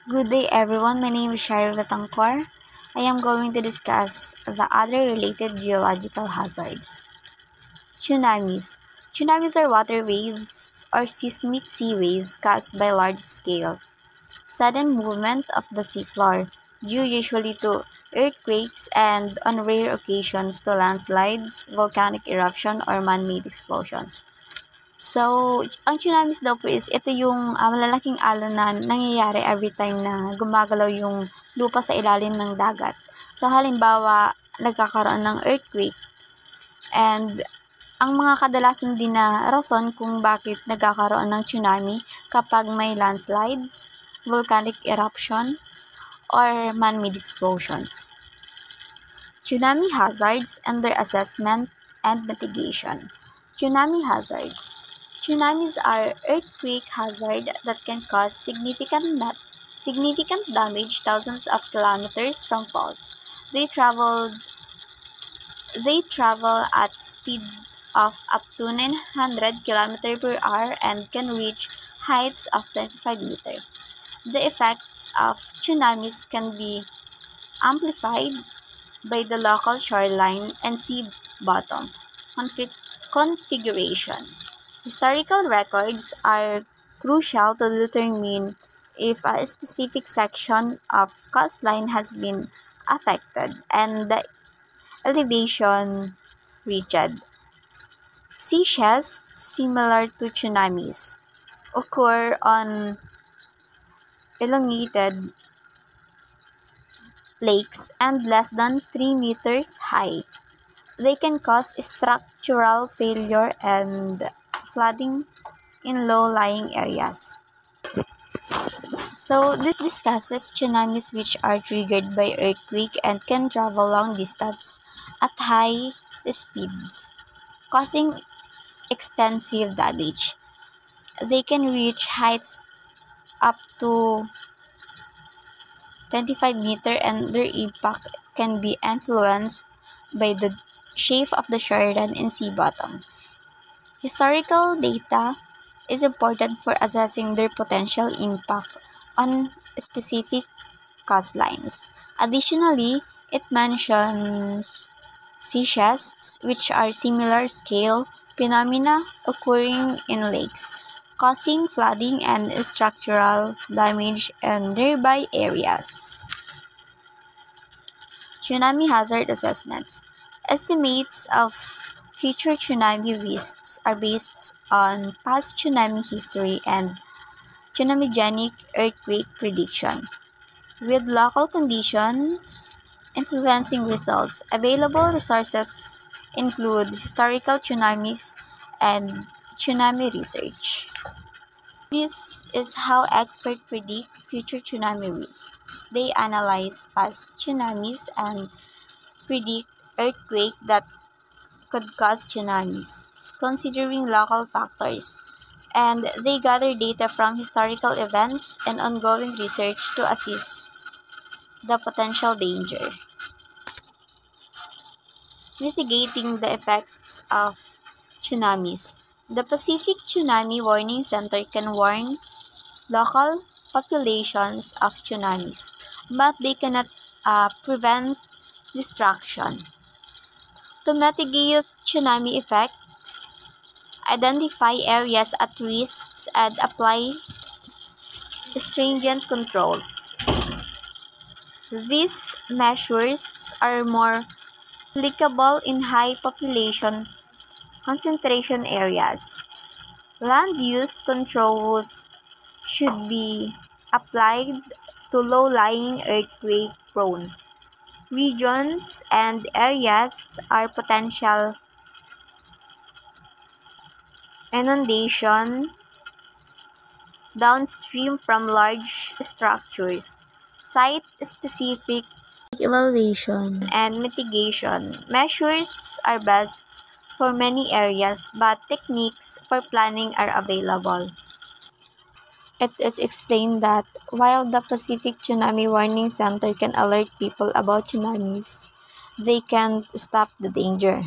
Good day everyone, my name is Shari Latangkor. I am going to discuss the other related geological hazards. Tsunamis. Tsunamis are water waves or seismic sea waves caused by large-scale, sudden movement of the seafloor, due usually to earthquakes and on rare occasions to landslides, volcanic eruption, or man-made explosions. So, ang tsunamis daw po is ito yung malalaking alon na nangyayari every time na gumagalaw yung lupa sa ilalim ng dagat. So, halimbawa, nagkakaroon ng earthquake and ang mga kadalasan din na rason kung bakit nagkakaroon ng tsunami kapag may landslides, volcanic eruptions, or man-made explosions. Tsunami hazards and their assessment and mitigation. Tsunami hazards. Tsunamis are earthquake hazard that can cause significant damage thousands of kilometers from faults. They travel at speed of up to 900 km per hour and can reach heights of 25 meters. The effects of tsunamis can be amplified by the local shoreline and sea bottom configuration. Historical records are crucial to determine if a specific section of coastline has been affected and the elevation reached. Seashells similar to tsunamis occur on elongated lakes and less than 3 meters high. They can cause structural failure and flooding in low-lying areas. So, this discusses tsunamis which are triggered by earthquake and can travel long distance at high speeds, causing extensive damage. They can reach heights up to 25 meters and their impact can be influenced by the shape of the shoreline and sea bottom. Historical data is important for assessing their potential impact on specific coastlines. Additionally, it mentions seashells, which are similar scale phenomena occurring in lakes, causing flooding and structural damage in nearby areas. Tsunami hazard assessments. Estimates of future tsunami risks are based on past tsunami history and tsunamigenic earthquake prediction, with local conditions influencing results. Available resources include historical tsunamis and tsunami research. This is how experts predict future tsunami risks. They analyze past tsunamis and predict earthquakes that could cause tsunamis, considering local factors, and they gather data from historical events and ongoing research to assess the potential danger. Mitigating the effects of tsunamis. The Pacific Tsunami Warning Center can warn local populations of tsunamis, but they cannot prevent destruction. To mitigate tsunami effects, identify areas at risk and apply stringent controls. These measures are more applicable in high population concentration areas. Land use controls should be applied to low-lying earthquake-prone regions and areas are potential inundation downstream from large structures. Site-specific evaluation and mitigation measures are best for many areas, but techniques for planning are available. It is explained that while the Pacific Tsunami Warning Center can alert people about tsunamis, they can't stop the danger.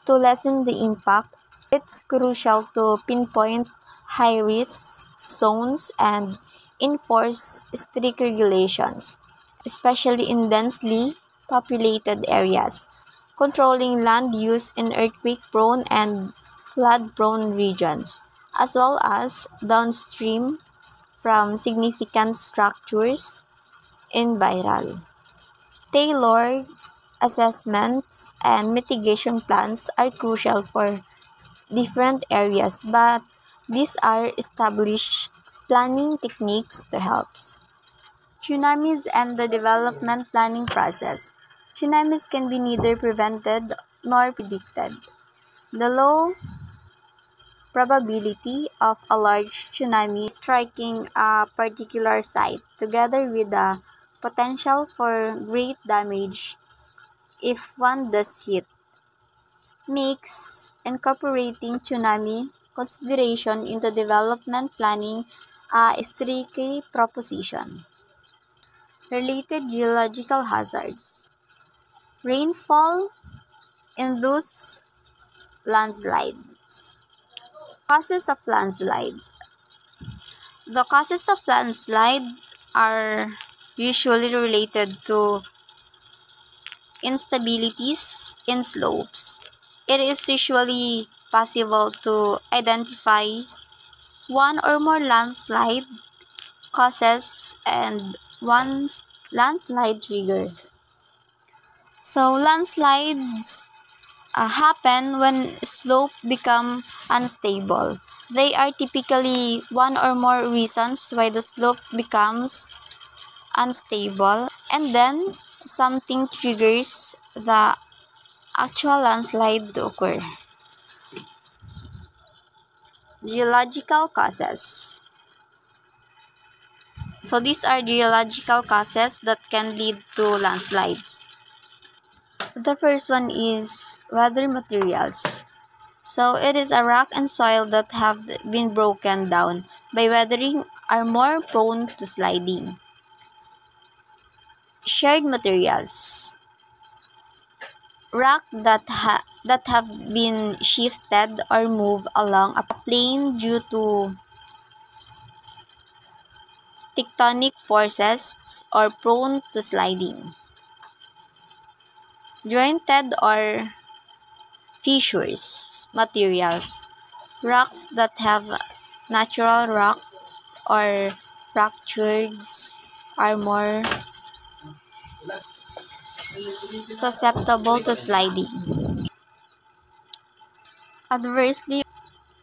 To lessen the impact, it's crucial to pinpoint high-risk zones and enforce strict regulations, especially in densely populated areas, controlling land use in earthquake-prone and flood-prone regions, as well as downstream from significant structures in viral. Tailored assessments and mitigation plans are crucial for different areas, but these are established planning techniques to help. Tsunamis and the development planning process. Tsunamis can be neither prevented nor predicted. The low probability of a large tsunami striking a particular site, together with the potential for great damage if one does hit, makes incorporating tsunami consideration into development planning a tricky proposition. Related geological hazards. Rainfall induced landslides. Causes of landslides. The causes of landslides are usually related to instabilities in slopes. It is usually possible to identify one or more landslide causes and one landslide trigger. So landslides happen when slope become unstable. They are typically one or more reasons why the slope becomes unstable, and then something triggers the actual landslide to occur. Geological causes. So these are geological causes that can lead to landslides. The first one is weather materials. So it is a rock and soil that have been broken down by weathering are more prone to sliding. Shared materials. Rock that have been shifted or moved along a plane due to tectonic forces or prone to sliding. Jointed or fissures materials. Rocks that have natural rock or fractures are more susceptible to sliding. Adversely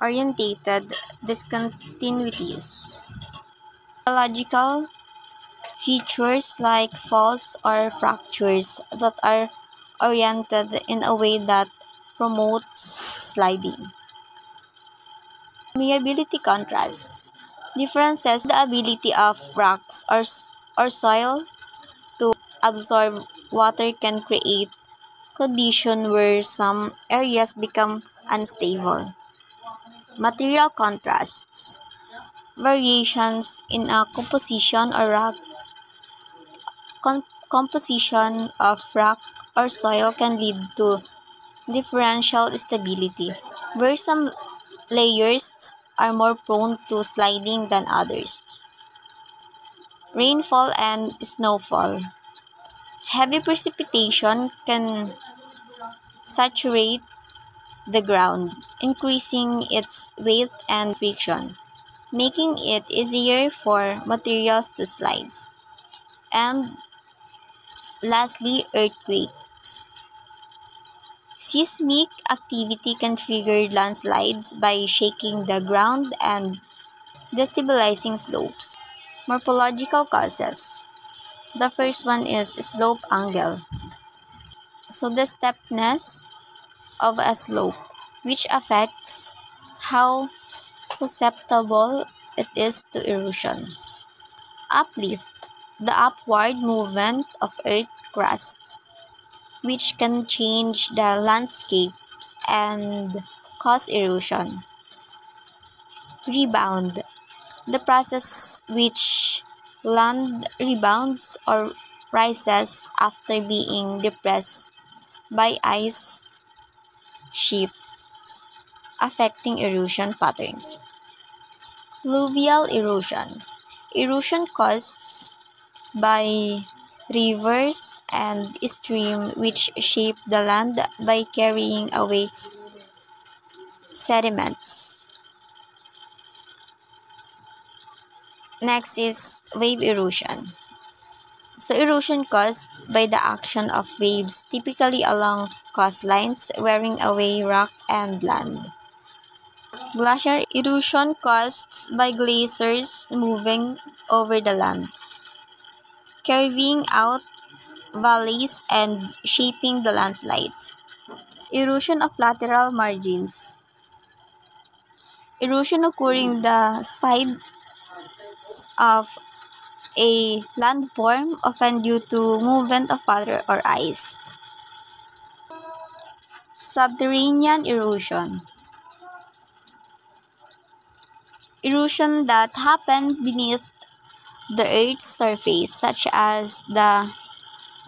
orientated discontinuities. Geological features like faults or fractures that are oriented in a way that promotes sliding. Permeability contrasts. Differences the ability of rocks or soil to absorb water can create conditions where some areas become unstable. Material contrasts. Variations in a composition or rock composition of rock or soil can lead to differential stability, where some layers are more prone to sliding than others. Rainfall and snowfall. Heavy precipitation can saturate the ground, increasing its weight and friction, making it easier for materials to slide. And lastly, earthquakes. Seismic activity can trigger landslides by shaking the ground and destabilizing slopes. Morphological causes. The first one is slope angle. So the steepness of a slope, which affects how susceptible it is to erosion. Uplift. The upward movement of earth crust, which can change the landscapes and cause erosion. Rebound. The process which land rebounds or rises after being depressed by ice sheets, affecting erosion patterns. Fluvial erosions. Erosion caused by rivers and streams which shape the land by carrying away sediments. Next is wave erosion. So erosion caused by the action of waves, typically along coastlines, wearing away rock and land. Glacier erosion caused by glaciers moving over the land, carving out valleys and shaping the landslides. Erosion of lateral margins. Erosion occurring the sides of a landform, often due to movement of water or ice. Subterranean erosion. Erosion that happen beneath the Earth's surface, such as the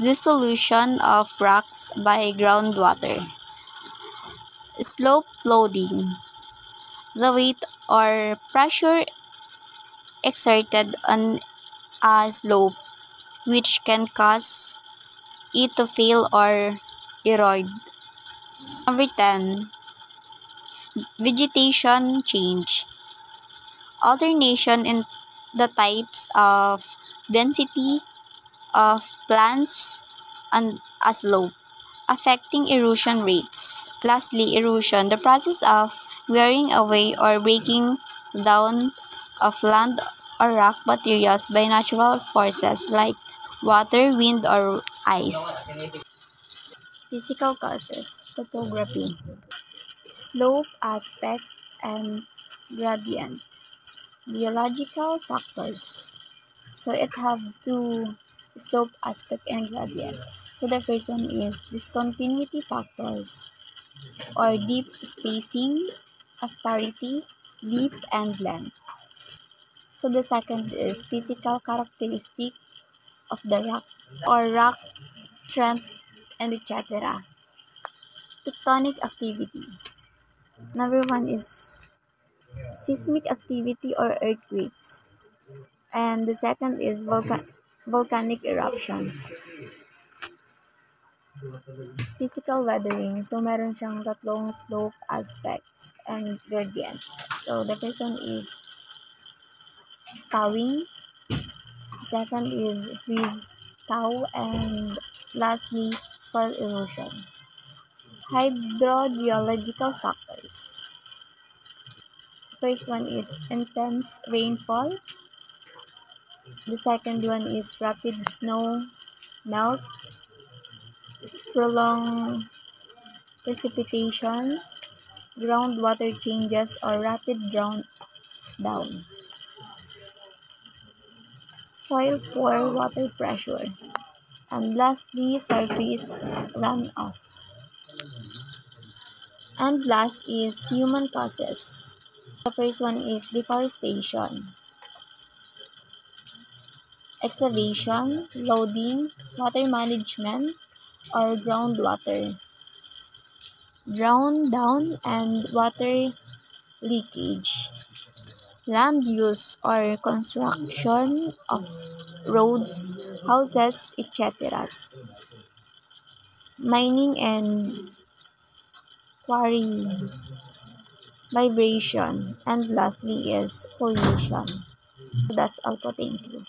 dissolution of rocks by groundwater. Slope loading. The weight or pressure exerted on a slope which can cause it to fail or erode. Number 10. Vegetation change. Alternation in the types of density of plants on a slope, affecting erosion rates. Lastly, erosion, the process of wearing away or breaking down of land or rock materials by natural forces like water, wind, or ice. Physical causes, topography, slope aspect, and gradient. Biological factors. So it have two, slope aspect and gradient. So the first one is discontinuity factors or deep spacing, asperity, depth, and length. So the second is physical characteristic of the rock or rock strength and etc. Tectonic activity. Number 1 is seismic activity or earthquakes. And the second is volcanic eruptions. Physical weathering. So, meron siyang tatlong slope aspects and gradient. So, the first one is thawing. Second is freeze thaw. And lastly, soil erosion. Hydrogeological factors. First one is intense rainfall. The second one is rapid snow melt, prolonged precipitations, groundwater changes, or rapid down. Soil pore water pressure. And lastly, surface runoff. And last is human causes. The first one is deforestation, excavation, loading, water management, or groundwater drown down, and water leakage. Land use or construction of roads, houses, etc. Mining and quarry, vibration, and lastly is pollution. So that's all po. Thank you.